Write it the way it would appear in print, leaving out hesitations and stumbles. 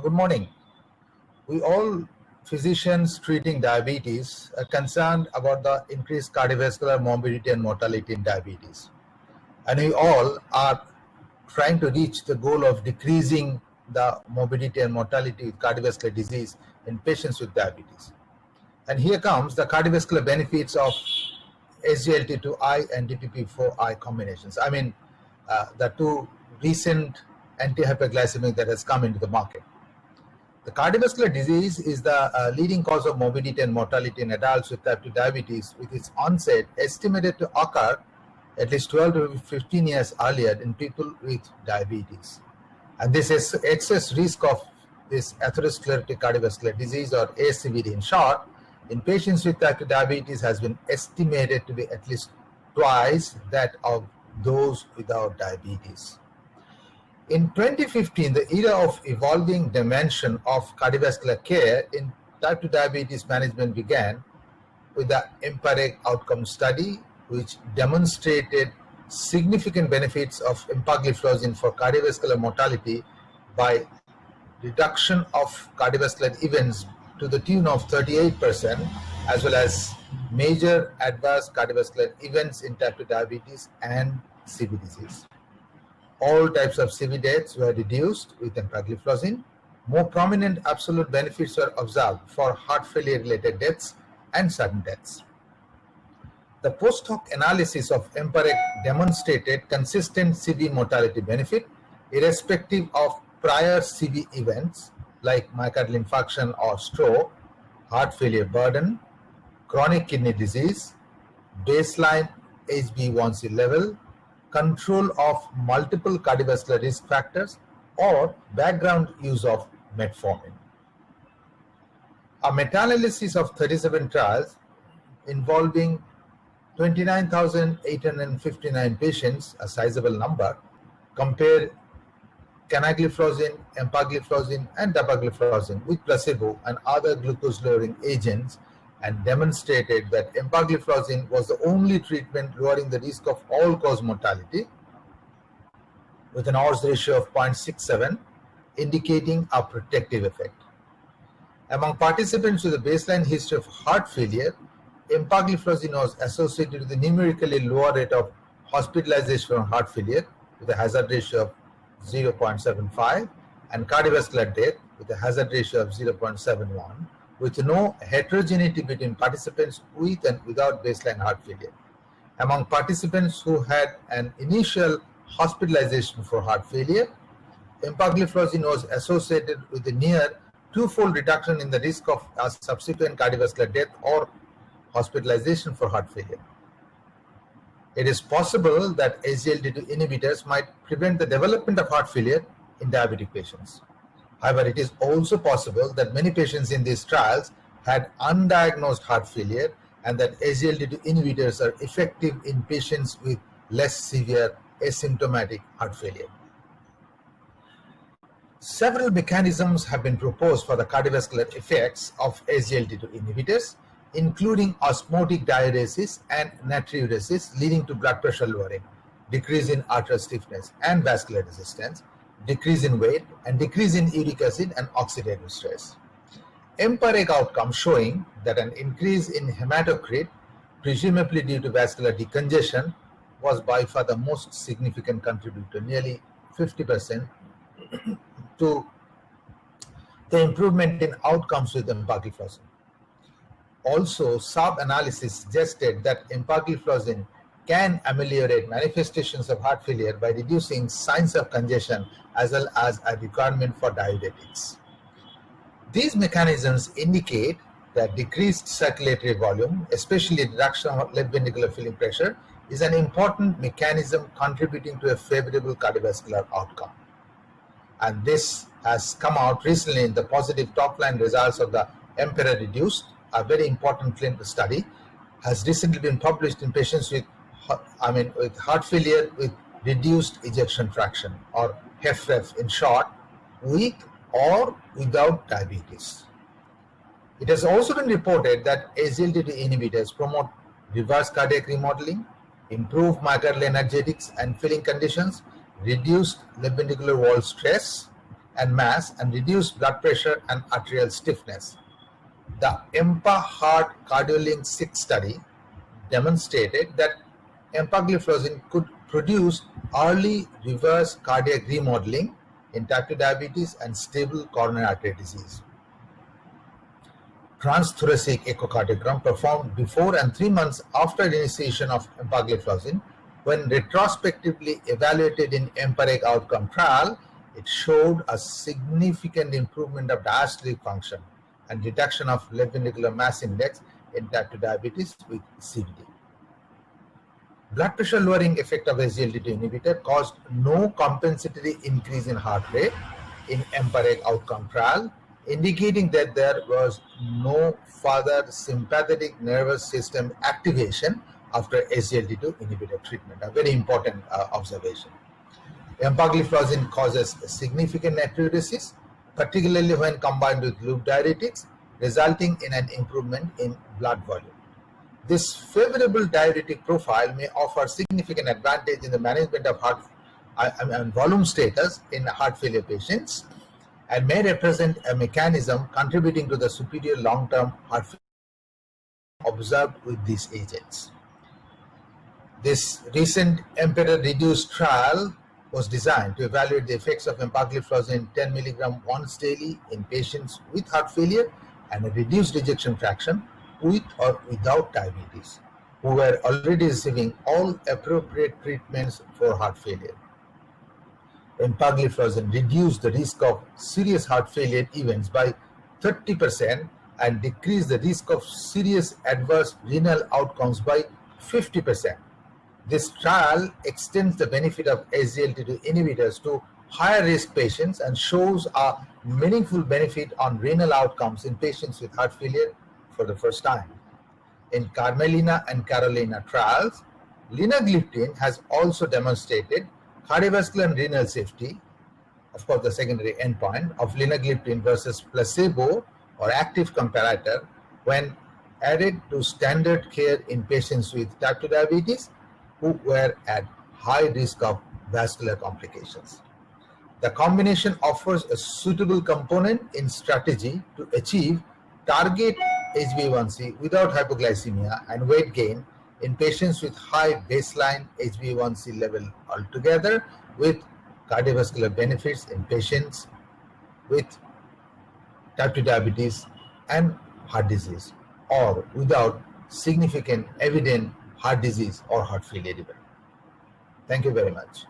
Good morning. We all physicians treating diabetes are concerned about the increased cardiovascular morbidity and mortality in diabetes. And we all are trying to reach the goal of decreasing the morbidity and mortality with cardiovascular disease in patients with diabetes. And here comes the cardiovascular benefits of SGLT2I and DPP4I combinations. The two recent antihyperglycemic that has come into the market. The cardiovascular disease is the leading cause of morbidity and mortality in adults with type 2 diabetes, with its onset estimated to occur at least 12 to 15 years earlier in people with diabetes. And this excess risk of this atherosclerotic cardiovascular disease, or ASCVD in short, in patients with type 2 diabetes has been estimated to be at least twice that of those without diabetes. In 2015, the era of evolving dimension of cardiovascular care in type 2 diabetes management began with the EMPA-REG outcome study, which demonstrated significant benefits of empagliflozin for cardiovascular mortality by reduction of cardiovascular events to the tune of 38%, as well as major adverse cardiovascular events in type 2 diabetes and CV disease. All types of CV deaths were reduced with empagliflozin. More prominent absolute benefits were observed for heart failure related deaths and sudden deaths. The post hoc analysis of EMPA-REG demonstrated consistent CV mortality benefit irrespective of prior CV events like myocardial infarction or stroke, heart failure burden, chronic kidney disease, baseline HbA1c level, control of multiple cardiovascular risk factors, or background use of metformin. A meta-analysis of 37 trials involving 29,859 patients, a sizable number, compared canagliflozin, empagliflozin, and dapagliflozin with placebo and other glucose-lowering agents, and demonstrated that empagliflozin was the only treatment lowering the risk of all-cause mortality with an odds ratio of 0.67, indicating a protective effect. Among participants with a baseline history of heart failure, empagliflozin was associated with a numerically lower rate of hospitalization from heart failure with a hazard ratio of 0.75 and cardiovascular death with a hazard ratio of 0.71, with no heterogeneity between participants with and without baseline heart failure. Among participants who had an initial hospitalization for heart failure, empagliflozin was associated with a near twofold reduction in the risk of a subsequent cardiovascular death or hospitalization for heart failure. It is possible that SGLT2 inhibitors might prevent the development of heart failure in diabetic patients. However, it is also possible that many patients in these trials had undiagnosed heart failure and that SGLT2 inhibitors are effective in patients with less severe asymptomatic heart failure. Several mechanisms have been proposed for the cardiovascular effects of SGLT2 inhibitors, including osmotic diuresis and natriuresis, leading to blood pressure lowering, decrease in arterial stiffness and vascular resistance, decrease in weight, and decrease in uric acid and oxidative stress. EMPA-REG outcome showing that an increase in hematocrit, presumably due to vascular decongestion, was by far the most significant contributor, nearly 50%, to the improvement in outcomes with empagliflozin. Also, sub-analysis suggested that empagliflozin can ameliorate manifestations of heart failure by reducing signs of congestion as well as a requirement for diuretics. These mechanisms indicate that decreased circulatory volume, especially reduction of left ventricular filling pressure, is an important mechanism contributing to a favorable cardiovascular outcome. And this has come out recently in the positive top-line results of the EMPEROR-Reduced, a very important clinical study, has recently been published in patients with heart failure with reduced ejection fraction, or HFrEF in short, with or without diabetes. It has also been reported that SGLT2 inhibitors promote reverse cardiac remodeling, improve myocardial energetics and filling conditions, reduced left ventricular wall stress, and mass and reduce blood pressure and arterial stiffness. The EMPA-Heart CardioLink 6 study demonstrated that empagliflozin could produce early reverse cardiac remodeling in type 2 diabetes and stable coronary artery disease. Transthoracic echocardiogram performed before and 3 months after initiation of empagliflozin, when retrospectively evaluated in EMPA-REG outcome trial, it showed a significant improvement of diastolic function and reduction of left ventricular mass index in type 2 diabetes with CVD. Blood pressure lowering effect of SGLT2 inhibitor caused no compensatory increase in heart rate in EMPA-REG outcome trial, indicating that there was no further sympathetic nervous system activation after SGLT2 inhibitor treatment. A very important observation. Empagliflozin causes significant natriuresis, particularly when combined with loop diuretics, resulting in an improvement in blood volume. This favorable diuretic profile may offer significant advantage in the management of volume status in heart failure patients and may represent a mechanism contributing to the superior long-term heart failure observed with these agents. This recent EMPEROR-reduced trial was designed to evaluate the effects of empagliflozin 10 mg once daily in patients with heart failure and a reduced ejection fraction with or without diabetes, who were already receiving all appropriate treatments for heart failure. Empagliflozin reduced the risk of serious heart failure events by 30% and decreased the risk of serious adverse renal outcomes by 50%. This trial extends the benefit of SGLT2 inhibitors to higher risk patients and shows a meaningful benefit on renal outcomes in patients with heart failure for the first time. In Carmelina and Carolina trials, linagliptin has also demonstrated cardiovascular and renal safety, of course the secondary endpoint, of linagliptin versus placebo or active comparator when added to standard care in patients with type 2 diabetes who were at high risk of vascular complications. The combination offers a suitable component in strategy to achieve target HbA1c without hypoglycemia and weight gain in patients with high baseline HbA1c level altogether, with cardiovascular benefits in patients with type 2 diabetes and heart disease, or without significant evident heart disease or heart failure event. Thank you very much.